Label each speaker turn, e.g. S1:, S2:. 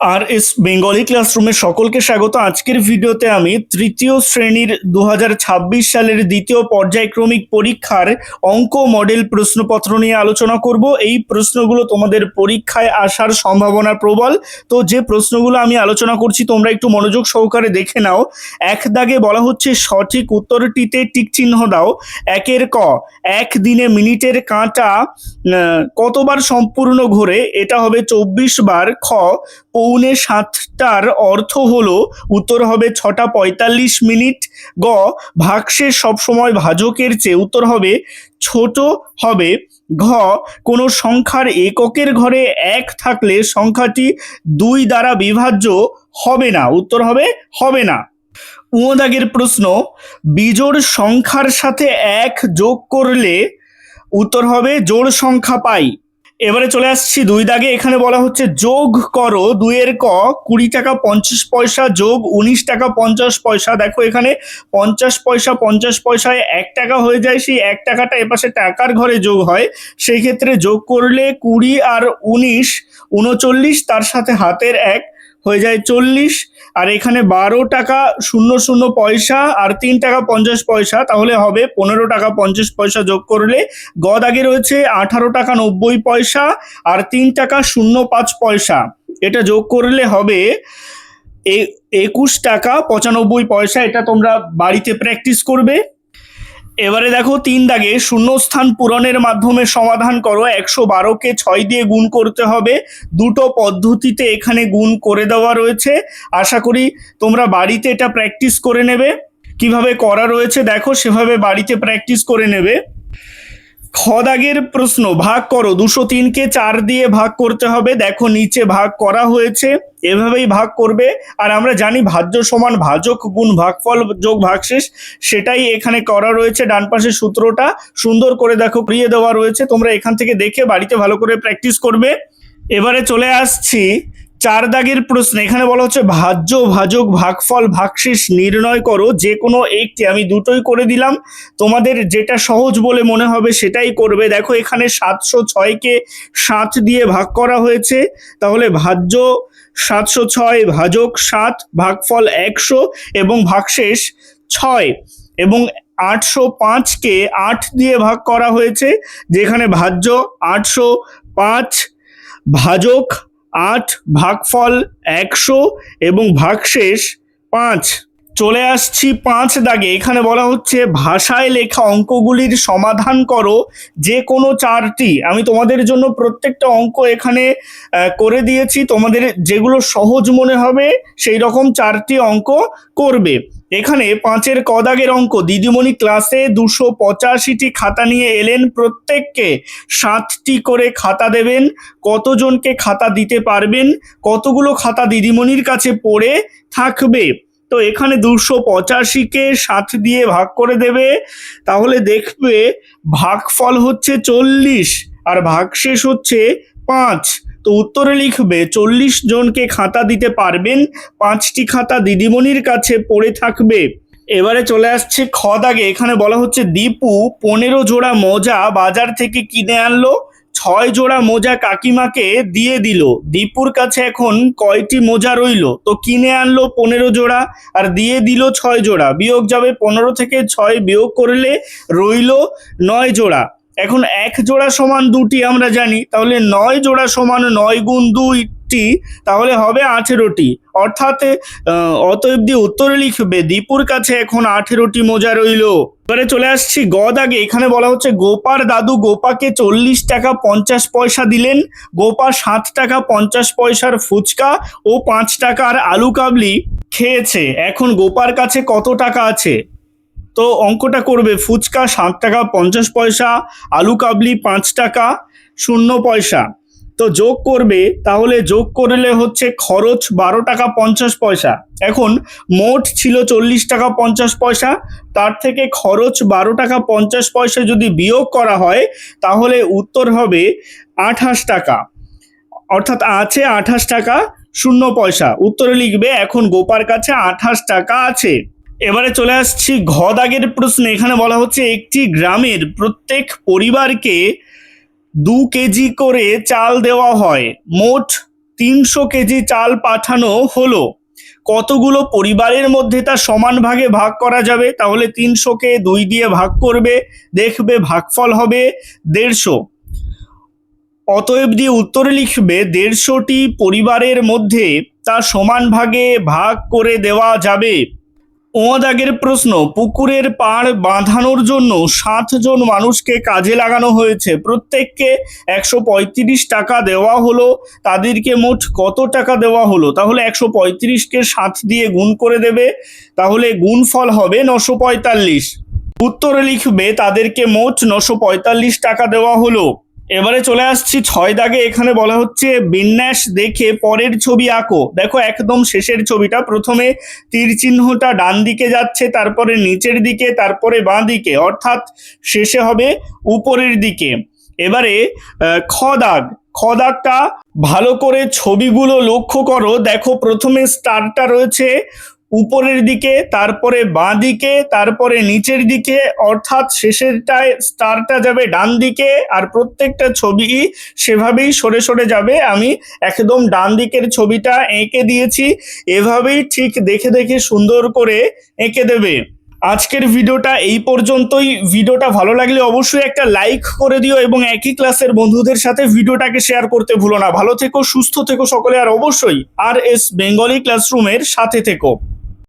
S1: আর S Bengali ক্লাসরুমে সকলকে স্বাগত। আজকের ভিডিওতে আমি তৃতীয় শ্রেণীর 2026 সালের দ্বিতীয় পর্যায়ক্রমিক পরীক্ষার অঙ্ক মডেল প্রশ্নপত্র নিয়ে আলোচনা করব। এই প্রশ্নগুলো তোমাদের পরীক্ষায় আসার সম্ভাবনা প্রবল। তো যে প্রশ্নগুলো আমি আলোচনা করছি তোমরা একটু মনোযোগ সহকারে দেখে নাও। এক দাগে বলা হচ্ছে সঠিক উত্তরটিতে টিক চিহ্ন দাও। একের ক, এক দিনে মিনিটের কাঁটা কতবার সম্পূর্ণ ঘোরে? এটা হবে 24 বার। খ, পৌনে 7টার অর্থ হলো, উত্তর হবে 6টা 45 মিনিট। গ, ভাগশেষ সবসময় ভাজকের চেয়ে, উত্তর হবে ছোট হবে। ঘ, কোনো সংখ্যার এককের ঘরে 1 থাকলে সংখ্যাটি 2 দ্বারা বিভাজ্য হবে না, উত্তর হবে হবে না। দাগের প্রশ্ন, বিজোড় সংখ্যার সাথে 1 যোগ করলে উত্তর হবে জোড় সংখ্যা পাই। এবারে চলে আসছি 2 দাগে। এখানে বলা হচ্ছে যোগ করো 2 এর ক, 20 টাকা 50 পয়সা যোগ 19 টাকা 50 পয়সা। দেখো এখানে 50 পয়সা 50 পয়সায় 1 টাকা হয়ে যায়, সেই 1 টাকাটা এপাশে টাকার ঘরে যোগ হয়। সেই ক্ষেত্রে যোগ করলে 20 আর 19 39, তার সাথে হাতের 1 হয়ে যায় 40। আর এখানে 12 টাকা 00 পয়সা আর 3 টাকা 50 পয়সা, তাহলে হবে 15 টাকা 50 পয়সা যোগ করলে। গ দাগে রয়েছে 18 টাকা 90 পয়সা আর 3 টাকা 05 পয়সা, এটা যোগ করলে হবে 21 টাকা 95 পয়সা। এটা তোমরা বাড়িতে প্র্যাকটিস করবে। এবারে দেখো 3 দাগে শূন্যস্থান পূরণের মাধ্যমে সমাধান করো। 112কে 6 দিয়ে গুণ করতে হবে। দুটো পদ্ধতিতে এখানে গুণ করে দেওয়া রয়েছে। আশা করি তোমরা বাড়িতে এটা প্র্যাকটিস করে নেবে। কিভাবে করা রয়েছে দেখো, সেভাবে বাড়িতে প্র্যাকটিস করে নেবে। খ দাগের প্রশ্ন, ভাগ করো। 203কে 4 দিয়ে ভাগ করতে হবে। দেখো নিচে ভাগ করা হয়েছে, এভাবেই ভাগ করবে। আর আমরা জানি ভাজ্য সমান ভাজক গুণ ভাগফল যোগ ভাগশেষ, সেটাই এখানে করা রয়েছে। ডান পাশে সূত্রটা সুন্দর করে দেখো করিয়ে দেওয়া রয়েছে, তোমরা এখান থেকে দেখে বাড়িতে ভালো করে প্র্যাকটিস করবে। এবারে চলে আসছি 4 দাগের প্রশ্ন। এখানে বলা হচ্ছে ভাজ্য ভাজক ভাগফল ভাগশেষ নির্ণয় করো যে কোনো একটি। আমি দুটোই করে দিলাম, তোমাদের যেটা সহজ বলে মনে হবে সেটাই করবে। দেখো এখানে 706কে 7 দিয়ে ভাগ করা হয়েছে, তাহলে ভাজ্য 706 ভাজক 7 ভাগফল 100 এবং ভাগশেষ 6। এবং 805কে 8 দিয়ে ভাগ করা হয়েছে, যেখানে ভাজ্য 805 ভাজক 8 ভাগফল 100 এবং ভাগশেষ 5। চলে আসছি 5 দাগে। এখানে বলা হচ্ছে ভাষায় লেখা অঙ্কগুলির সমাধান করো যে কোনো 4টি। আমি তোমাদের জন্য প্রত্যেকটা অঙ্ক এখানে করে দিয়েছি, তোমাদের যেগুলো সহজ মনে হবে সেই রকম 4টি অঙ্ক করবে। এখানে 5-এর ক দাগের অঙ্ক, দিদিমণি ক্লাসে 285টি খাতা নিয়ে এলেন, প্রত্যেককে 7টি করে খাতা দেবেন। কতজনকে খাতা দিতে পারবেন? কতগুলো খাতা দিদিমণির কাছে পড়ে থাকবে? তো এখানে 285কে 7 দিয়ে ভাগ করে দেবে, তাহলে দেখবে ভাগফল হচ্ছে 40 আর ভাগশেষ হচ্ছে 5। তো উত্তরে লিখবে 40 জনকে খাতা দিতে পারবেন, 5টি খাতা দিদিমণির কাছে পড়ে থাকবে। এবারে চলে আসছে খ দাগে। এখানে বলা হচ্ছে দীপু 15 জোড়া মোজা বাজার থেকে কিনে আনলো, 6 জোড়া মোজা কাকিমাকে দিয়ে দিল। দীপুর কাছে এখন কয়টি মোজা রইল? তো কিনে আনলো 15 জোড়া আর দিয়ে দিল 6 জোড়া, বিয়োগ যাবে 15 থেকে 6 বিয়োগ করলে রইল 9 জোড়া। এখন 1 জোড়া সমান 2টি আমরা জানি, তাহলে 9 জোড়া সমান 9 গুণ 2টি, তাহলে হবে 18টি। অর্থাৎ অতএব দিয়ে উত্তরে লিখবে দীপুর কাছে এখন 18টি মোজা রইল। এবারে চলে আসছি গ দাগে। এখানে বলা হচ্ছে গোপার দাদু গোপাকে 40 টাকা 50 পয়সা দিলেন। গোপা 7 টাকা 50 পয়সার ফুচকা ও 5 টাকার আলু কাবলি খেয়েছে। এখন গোপার কাছে কত টাকা আছে? তো অঙ্কটা করবে ফুচকা 7 টাকা 50 পয়সা, আলু কাবলি 5 টাকা 0 পয়সা। তো যোগ করবে, তাহলে যোগ করলে হচ্ছে খরচ 12 টাকা 50 পয়সা। এখন মোট ছিল 40 টাকা 50 পয়সা, তার থেকে খরচ 12 টাকা 50 পয়সা যদি বিয়োগ করা হয় তাহলে উত্তর হবে 28 টাকা। অর্থাৎ আছে 28 টাকা 0 পয়সা। উত্তরে লিখবে এখন গোপার কাছে 28 টাকা আছে। এবারে চলে আসছি ঘ দাগের প্রশ্নে। এখানে বলা হচ্ছে একটি গ্রামের প্রত্যেক পরিবারকে 2 কেজি করে চাল দেওয়া হয়, মোট 300 কেজি চাল পাঠানো হলো, কতগুলো পরিবারের মধ্যে তা সমান ভাগে ভাগ করা যাবে? তাহলে 300কে 2 দিয়ে ভাগ করবে, দেখবে ভাগফল হবে 150। অতএব দিয়ে উত্তরে লিখবে 150টি পরিবারের মধ্যে তা সমান ভাগে ভাগ করে দেওয়া যাবে। দাগের প্রশ্ন, পুকুরের পাড় বাঁধানোর জন্য 7 জন মানুষকে কাজে লাগানো হয়েছে, প্রত্যেককে 135 টাকা দেওয়া হলো, তাদেরকে মোট কত টাকা দেওয়া হলো? তাহলে 135কে 7 দিয়ে গুণ করে দেবে, তাহলে গুণফল হবে 945। উত্তরে লিখবে তাদেরকে মোট 945 টাকা দেওয়া হলো। এবারে চলে আসছি 6 দাগে। এখানে বলা হচ্ছে বিন্যাস দেখে পরের ছবি আঁকো। দেখো একদম শেষের ছবিটা, প্রথমে তীর চিহ্নটা ডান দিকে যাচ্ছে, তারপরে নিচের দিকে, তারপরে বাঁ দিকে, অর্থাৎ শেষে হবে উপরের দিকে। এবারে খ দাগটা ভালো করে ছবিগুলো লক্ষ্য করো। দেখো প্রথমে স্টারটা রয়েছে উপরের দিকে, তারপরে বাঁ দিকে, তারপরে নিচের দিকে, অর্থাৎ শেষেরটায় স্টারটা যাবে ডান দিকে, আর প্রত্যেকটা ছবি সেভাবেই সরে সরে যাবে। আমি একদম ডান দিকের ছবিটা এঁকে দিয়েছি, এভাবেই ঠিক দেখে দেখে সুন্দর করে এঁকে দেবে। আজকের ভিডিওটা এই পর্যন্তই। ভিডিওটা ভালো লাগলে অবশ্যই একটা লাইক করে দিও এবং একই ক্লাসের বন্ধুদের সাথে ভিডিওটাকে শেয়ার করতে ভুলো না। ভালো থেকো, সুস্থ থেকো সকলে, আর অবশ্যই RS বেঙ্গলি ক্লাসরুমের সাথে থেকো।